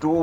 2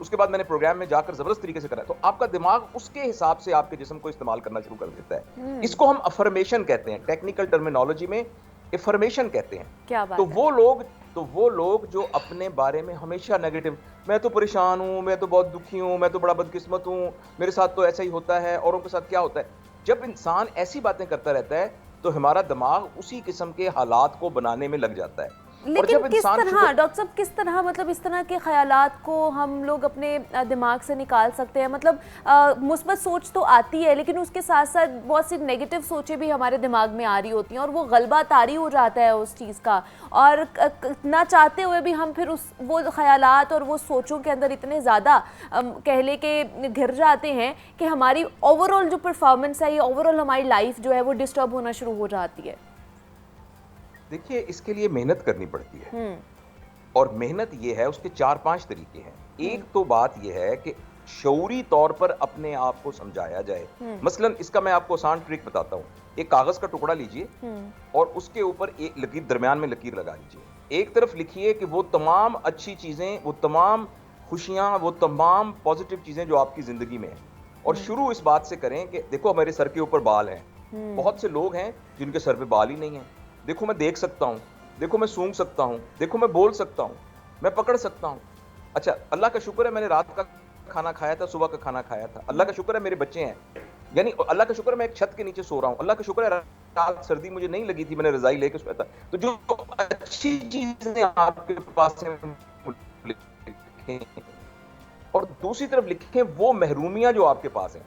اس کے بعد میں نے پروگرام میں جا کر زبردست طریقے سے کرا, تو آپ کا دماغ اس کے حساب سے آپ کے جسم کو استعمال کرنا شروع کر دیتا ہے. اس کو ہم افرمیشن کہتے ہیں, ٹیکنیکل ٹرمینالوجی میں افرمیشن کہتے ہیں. کیا بات ہے. تو وہ لوگ جو اپنے بارے میں ہمیشہ نیگیٹو, میں تو پریشان ہوں, میں تو بہت دکھی ہوں, میں تو بڑا بدقسمت ہوں, میرے ساتھ تو ایسا ہی ہوتا ہے, اوروں کے ساتھ کیا ہوتا ہے, جب انسان ایسی باتیں کرتا رہتا ہے تو ہمارا دماغ اسی قسم کے حالات کو بنانے میں لگ جاتا ہے. لیکن کس طرح ڈاکٹر صاحب, کس طرح مطلب اس طرح کے خیالات کو ہم لوگ اپنے دماغ سے نکال سکتے ہیں؟ مطلب مثبت سوچ تو آتی ہے لیکن اس کے ساتھ ساتھ بہت سی نیگیٹو سوچیں بھی ہمارے دماغ میں آ رہی ہوتی ہیں اور وہ غلبہ طاری ہو جاتا ہے اس چیز کا, اور نہ چاہتے ہوئے بھی ہم پھر وہ خیالات اور وہ سوچوں کے اندر اتنے زیادہ کہہ لے کہ گھر جاتے ہیں کہ ہماری اوور آل جو پرفارمنس ہے, یہ اوور آل ہماری لائف جو ہے وہ ڈسٹرب ہونا شروع ہو جاتی ہے. دیکھیے اس کے لیے محنت کرنی پڑتی ہے, اور محنت یہ ہے, اس کے 4-5 طریقے ہیں. ایک تو بات یہ ہے کہ شعوری طور پر اپنے آپ کو سمجھایا جائے. مثلا اس کا میں آپ کو آسان ٹرک بتاتا ہوں. ایک کاغذ کا ٹکڑا لیجئے اور اس کے اوپر ایک لکیر, درمیان میں لکیر لگا لیجئے. ایک طرف لکھیے کہ وہ تمام اچھی چیزیں, وہ تمام خوشیاں, وہ تمام پازیٹیو چیزیں جو آپ کی زندگی میں ہیں, اور شروع اس بات سے کریں کہ دیکھو میرے سر کے اوپر بال ہیں. بہت سے لوگ ہیں جن کے سر پہ بال ہی نہیں ہیں. دیکھو میں دیکھ سکتا ہوں, دیکھو میں سونگھ سکتا ہوں, دیکھو میں بول سکتا ہوں, میں پکڑ سکتا ہوں. اچھا اللہ کا شکر ہے میں نے رات کا کھانا کھایا تھا, صبح کا کھانا کھایا تھا. اللہ کا شکر ہے میرے بچے ہیں, یعنی اللہ کا شکر ہے میں ایک چھت کے نیچے سو رہا ہوں. اللہ کا شکر ہے رات سردی مجھے نہیں لگی تھی, میں نے رضائی لے کے سویا تھا. تو جو اچھی چیزیں آپ کے پاس ہیں, اور دوسری طرف لکھیں وہ محرومیاں جو آپ کے پاس ہیں.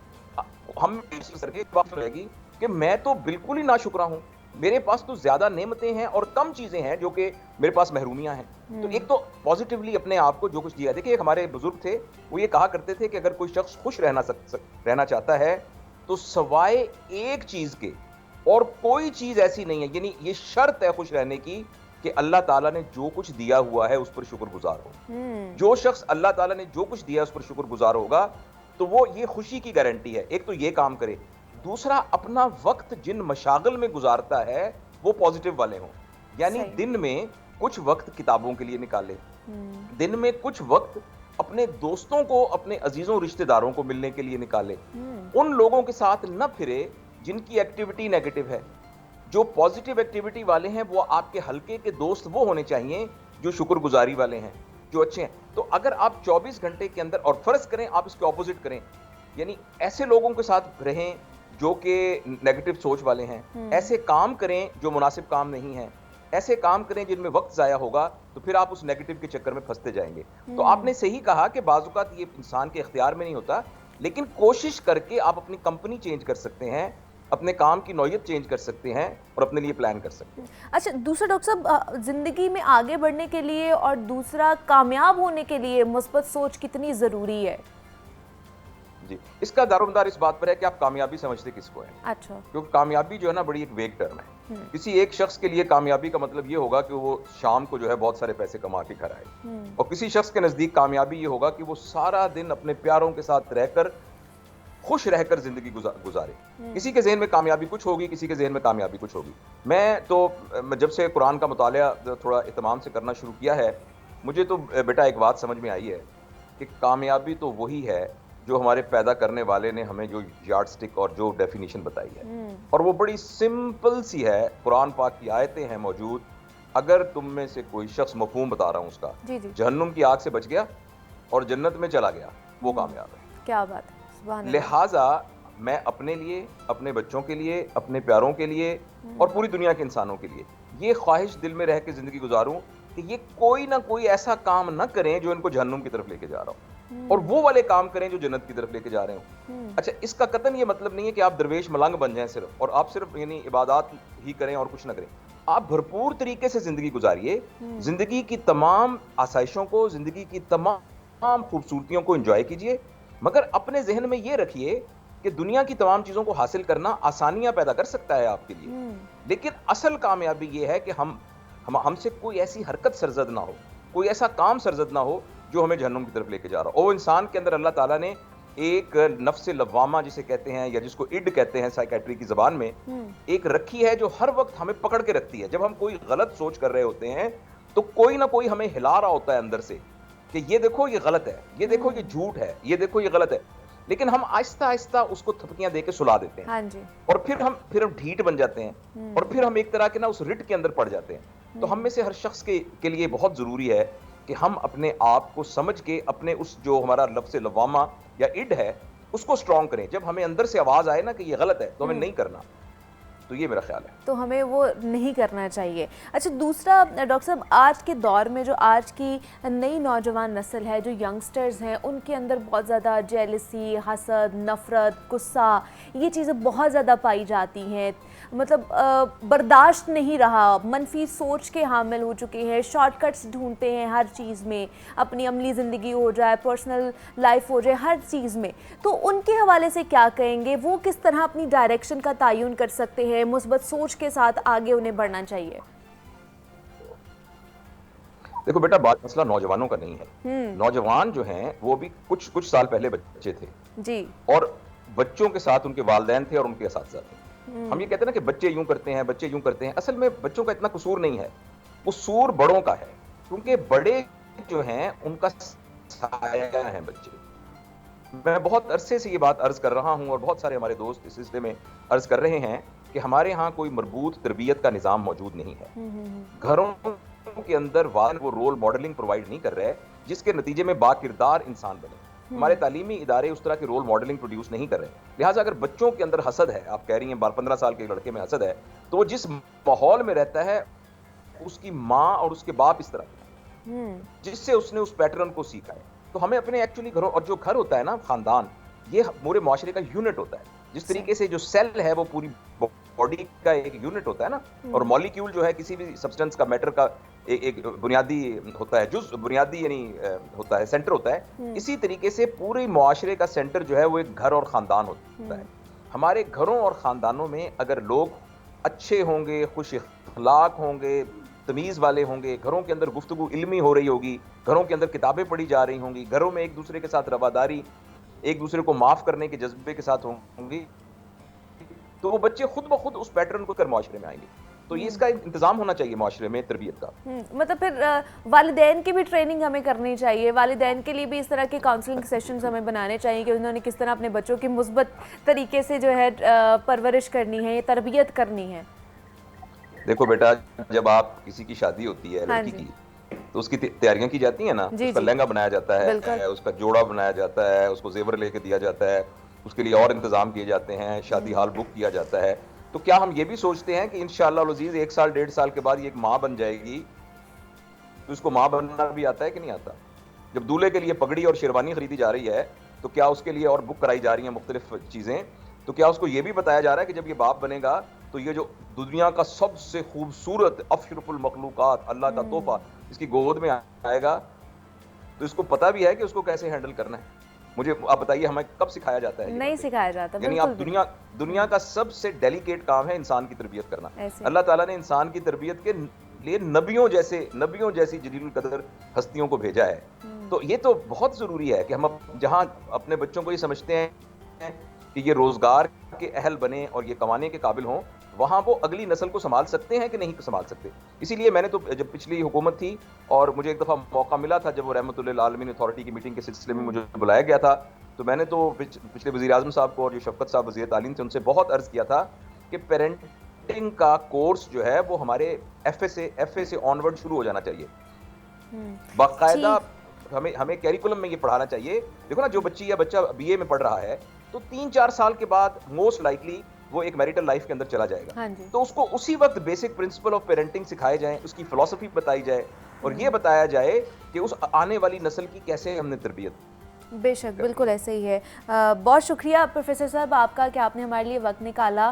ہم سر کی بات رہے گی کہ میں تو بالکل ہی ناشکرا ہوں, میرے پاس تو زیادہ نعمتیں ہیں اور کم چیزیں ہیں جو کہ میرے پاس محرومیاں ہیں. تو ایک تو پازیٹیولی اپنے آپ کو جو کچھ دیا. دیکھیے ہمارے بزرگ تھے, وہ یہ کہا کرتے تھے کہ اگر کوئی شخص خوش رہنا چاہتا ہے تو سوائے ایک چیز کے اور کوئی چیز ایسی نہیں ہے, یعنی یہ شرط ہے خوش رہنے کی کہ اللہ تعالیٰ نے جو کچھ دیا ہوا ہے اس پر شکر گزار ہو. جو شخص اللہ تعالیٰ نے جو کچھ دیا اس پر شکر گزار ہوگا تو وہ یہ خوشی کی گارنٹی ہے. ایک تو یہ کام کرے. دوسرا, اپنا وقت جن مشاغل میں گزارتا ہے وہ پازیٹیو والے ہوں, یعنی دن میں کچھ وقت کتابوں کے لیے نکالے, دن میں کچھ وقت اپنے دوستوں کو, اپنے عزیزوں رشتہ داروں کو ملنے کے لیے نکالے. ان لوگوں کے ساتھ نہ پھرے جن کی ایکٹیویٹی نیگیٹو ہے. جو پازیٹیو ایکٹیویٹی والے ہیں وہ آپ کے حلقے کے دوست وہ ہونے چاہیے جو شکر گزاری والے ہیں, جو اچھے ہیں. تو اگر آپ 24 گھنٹے کے اندر, اور فرض کریں آپ اس کے اپوزٹ کریں, یعنی ایسے لوگوں کے ساتھ رہیں جو کہ نیگیٹو سوچ والے ہیں, ایسے کام کریں جو مناسب کام نہیں ہیں, ایسے کام کریں جن میں وقت ضائع ہوگا, تو پھر آپ اس نیگیٹو کے چکر میں پھنستے جائیں گے. تو آپ نے صحیح کہا کہ بعض اوقات یہ انسان کے اختیار میں نہیں ہوتا, لیکن کوشش کر کے آپ اپنی کمپنی چینج کر سکتے ہیں, اپنے کام کی نوعیت چینج کر سکتے ہیں اور اپنے لیے پلان کر سکتے ہیں. اچھا دوسرا ڈاکٹر صاحب, زندگی میں آگے بڑھنے کے لیے اور دوسرا کامیاب ہونے کے لیے مثبت سوچ کتنی ضروری ہے؟ جی, اس کا دار و مدار اس بات پر ہے کہ آپ کامیابی سمجھتے کس کو ہیں. اچھا, کیونکہ کامیابی جو ہے نا بڑی ایک ویگ ٹرم ہے. کسی ایک شخص کے لیے کامیابی کا مطلب یہ ہوگا کہ وہ شام کو جو ہے بہت سارے پیسے کما کے گھر آئے, اور کسی شخص کے نزدیک کامیابی یہ ہوگا کہ وہ سارا دن اپنے پیاروں کے ساتھ رہ کر, خوش رہ کر زندگی گزارے. کسی کے ذہن میں کامیابی کچھ ہوگی, کسی کے ذہن میں کامیابی کچھ ہوگی. میں تو جب سے قرآن کا مطالعہ تھوڑا اہتمام سے کرنا شروع کیا ہے, مجھے تو بیٹا ایک بات سمجھ میں آئی ہے کہ کامیابی تو وہی ہے جو ہمارے پیدا کرنے والے نے ہمیں جو یارڈ سٹک اور جو ڈیفینیشن بتائی ہے, اور وہ بڑی سمپل سی ہے. قرآن پاک کی آیتیں ہیں موجود. اگر تم میں سے کوئی شخص, مفہوم بتا رہا ہوں اس کا, جہنم کی آگ سے بچ گیا اور جنت میں چلا گیا, وہ کامیاب ہے. کیا بات ہے, سبحان اللہ. لہٰذا میں اپنے لیے, اپنے بچوں کے لیے, اپنے پیاروں کے لیے اور پوری دنیا کے انسانوں کے لیے یہ خواہش دل میں رہ کے زندگی گزاروں کہ یہ کوئی نہ کوئی ایسا کام نہ کریں جو ان کو جہنم کی طرف لے کے جا رہا ہوں, اور وہ والے کام کریں جو جنت کی طرف لے کے جا رہے ہوں. اچھا, اس کا قطعاً یہ مطلب نہیں ہے کہ آپ درویش ملنگ بن جائیں صرف, اور آپ صرف یعنی عبادات ہی کریں اور کچھ نہ کریں. آپ بھرپور طریقے سے زندگی گزاریے, زندگی کی تمام آسائشوں کو, زندگی کی تمام خوبصورتیوں کو انجوائے کیجیے, مگر اپنے ذہن میں یہ رکھیے کہ دنیا کی تمام چیزوں کو حاصل کرنا آسانیاں پیدا کر سکتا ہے آپ کے لیے, لیکن اصل کامیابی یہ ہے کہ ہم سے کوئی ایسی حرکت سرزد نہ ہو, کوئی ایسا کام سرزد نہ ہو جو ہمیں جہنم کی طرف لے کے جا رہا ہو. وہ انسان کے اندر اللہ تعالیٰ نے ایک نفس لوامہ جسے کہتے ہیں, یا جس کو اڈ کہتے ہیں سائیکیٹری کی زبان میں, ایک رکھی ہے جو ہر وقت ہمیں پکڑ کے رکھتی ہے. جب ہم کوئی غلط سوچ کر رہے ہوتے ہیں تو کوئی نہ کوئی ہمیں ہلا رہا ہوتا ہے اندر سے کہ یہ دیکھو یہ غلط ہے، یہ دیکھو یہ جھوٹ ہے، یہ دیکھو یہ غلط ہے، لیکن ہم آہستہ آہستہ اس کو تھپکیاں دے کے سلا دیتے ہیں. ہاں جی. اور پھر ہم ڈھیٹ بن جاتے ہیں، اور پھر ہم ایک طرح کے نا اس رٹ کے اندر پڑ جاتے ہیں. تو ہم میں سے ہر شخص کے لیے بہت ضروری ہے کہ ہم اپنے آپ کو سمجھ کے اپنے اس جو ہمارا لفظ لوامہ یا اڈ ہے اس کو اسٹرانگ کریں. جب ہمیں اندر سے آواز آئے نا کہ یہ غلط ہے تو ہمیں نہیں کرنا. تو یہ میرا خیال ہے. تو ہمیں وہ نہیں کرنا چاہیے. اچھا دوسرا ڈاکٹر صاحب، آج کے دور میں جو آج کی نئی نوجوان نسل ہے، جو ینگسٹرز ہیں، ان کے اندر بہت زیادہ جیلسی، حسد، نفرت، غصہ، یہ چیزیں بہت زیادہ پائی جاتی ہیں. مطلب برداشت نہیں رہا، منفی سوچ کے حامل ہو چکے ہیں، شارٹ کٹس ڈھونڈتے ہیں ہر چیز میں، اپنی عملی زندگی ہو جائے، پرسنل لائف ہو جائے، ہر چیز میں. تو ان کے حوالے سے کیا کہیں گے؟ وہ کس طرح اپنی ڈائریکشن کا تعین کر سکتے ہیں؟ مثبت سوچ کے ساتھ آگے انہیں بڑھنا چاہیے. دیکھو بیٹا، بات مسئلہ نوجوانوں کا نہیں ہے. نوجوان جو ہیں وہ بھی کچھ سال پہلے بچے تھے جی، اور بچوں کے ساتھ ان کے والدین تھے اور ان کے اساتذہ تھے. ہم یہ کہتے ہیں نا کہ بچے یوں کرتے ہیں، بچے یوں کرتے ہیں. اصل میں بچوں کا اتنا قصور نہیں ہے، قصور بڑوں کا ہے، کیونکہ بڑے جو ہیں ان کا سایہ ہیں بچے. میں بہت عرصے سے یہ بات عرض کر رہا ہوں اور بہت سارے ہمارے دوست اس سلسلے میں عرض کر رہے ہیں کہ ہمارے ہاں کوئی مربوط تربیت کا نظام موجود نہیں ہے. گھروں کے اندر والد وہ رول ماڈلنگ پرووائڈ نہیں کر رہے جس کے نتیجے میں با کردار انسان بنے. ہمارے تعلیمی ادارے اس طرح کے رول ماڈلنگ پروڈیوس نہیں کر رہے. لہٰذا اگر بچوں کے اندر حسد ہے، آپ کہہ رہی ہیں 15 سال کے لڑکے میں حسد ہے، تو وہ جس ماحول میں رہتا ہے اس کی ماں اور اس کے باپ اس طرح کے، جس سے اس نے اس پیٹرن کو سیکھا ہے. تو ہمیں اپنے ایکچولی گھروں، اور جو گھر ہوتا ہے نا، خاندان، یہ پورے معاشرے کا یونٹ ہوتا ہے. جس طریقے سے جو سیل ہے وہ پوری باڈی کا ایک یونٹ ہوتا ہے نا، اور مالیکیول جو ہے کسی بھی سبسٹنس کا، میٹر کا ایک بنیادی ہوتا ہے، جز بنیادی یعنی ہوتا ہے، سینٹر ہوتا ہے. اسی طریقے سے پورے معاشرے کا سینٹر جو ہے وہ ایک گھر اور خاندان ہوتا ہے. ہمارے گھروں اور خاندانوں میں اگر لوگ اچھے ہوں گے، خوش اخلاق ہوں گے، تمیز والے ہوں گے، گھروں کے اندر گفتگو علمی ہو رہی ہوگی، گھروں کے اندر کتابیں پڑھی جا رہی ہوں گی، گھروں میں ایک دوسرے کے ساتھ رواداری، ایک دوسرے کو معاف کرنے کے جذبے کے ساتھ ہوں گی، تو وہ بچے خود بخود اس پیٹرن کو کر معاشرے میں آئیں گے. تو یہ اس کا انتظام ہونا چاہیے معاشرے میں تربیت کا. مطلب پھر والدین کی بھی ٹریننگ ہمیں کرنی چاہیے. والدین کے لیے بھی اس طرح کے کاؤنسلنگ سیشنز ہمیں بنانے چاہیے کہ انہوں نے کس طرح اپنے بچوں کی مثبت طریقے سے جو ہے پرورش کرنی ہے، تربیت کرنی ہے. دیکھو بیٹا، جب آپ کسی کی شادی ہوتی ہے لڑکی کی، تو اس کی تیاریاں کی جاتی ہیں نا. اس کا لہنگا بنایا جاتا ہے، اس کا جوڑا بنایا جاتا ہے، اس کو زیور لے کے دیا جاتا ہے، اس کے لیے اور انتظام کیے جاتے ہیں، شادی ہال بک کیا جاتا ہے. تو کیا ہم یہ بھی سوچتے ہیں کہ انشاءاللہ العزیز 1 سال 1.5 سال کے بعد یہ ایک ماں بن جائے گی؟ تو اس کو ماں بننا بھی آتا ہے کہ نہیں آتا؟ جب دولہے کے لیے پگڑی اور شیروانی خریدی جا رہی ہے تو کیا اس کے لیے اور بک کرائی جا رہی ہیں مختلف چیزیں؟ تو کیا اس کو یہ بھی بتایا جا رہا ہے کہ جب یہ باپ بنے گا تو یہ جو دنیا کا سب سے خوبصورت اشرف المخلوقات، اللہ کا تحفہ، اس کی گود میں آئے گا، تو اس کو پتہ بھی ہے کہ اس کو کیسے ہینڈل کرنا ہے؟ مجھے آپ بتائیے، ہمیں کب سکھایا جاتا ہے؟ نہیں سکھایا جاتا. یعنی آپ دنیا کا سب سے ڈیلیکیٹ کام ہے انسان کی تربیت کرنا. اللہ تعالیٰ نے انسان کی تربیت کے لیے نبیوں جیسی جلیل القدر ہستیوں کو بھیجا ہے. تو یہ تو بہت ضروری ہے کہ ہم جہاں اپنے بچوں کو یہ سمجھتے ہیں کہ یہ روزگار کے اہل بنے اور یہ کمانے کے قابل ہوں، وہاں وہ اگلی نسل کو سنبھال سکتے ہیں کہ نہیں سنبھال سکتے. اسی لیے میں نے تو جب پچھلی حکومت تھی اور مجھے ایک دفعہ موقع ملا تھا جب وہ رحمۃ اللہ عالمین اتھارٹی کی میٹنگ کے سلسلے میں مجھے بلایا گیا تھا، تو میں نے تو پچھلے وزیر اعظم صاحب کو اور جو شفقت صاحب وزیر تعلیم تھے ان سے بہت عرض کیا تھا کہ پیرنٹنگ کا کورس جو ہے وہ ہمارے ایف اے سے آنورڈ شروع ہو جانا چاہیے. باقاعدہ ہمیں کیریکولم میں یہ پڑھانا چاہیے. دیکھو نا، جو بچی یا بچہ بی اے میں پڑھ رہا ہے تو 3-4 سال کے بعد موسٹ لائکلی وہ ایک میریٹل لائف کے اندر چلا جائے گا. تو اس کو اسی وقت بیسک پرنسپل آف پیرنٹنگ سکھائے جائیں، اس کی فلسفی بتائی جائے اور یہ بتایا جائے کہ اس آنے والی نسل کی کیسے ہم نے تربیت. بے شک، بالکل ایسے ہی ہے. بہت شکریہ پروفیسر صاحب آپ کا کہ آپ نے ہمارے لیے وقت نکالا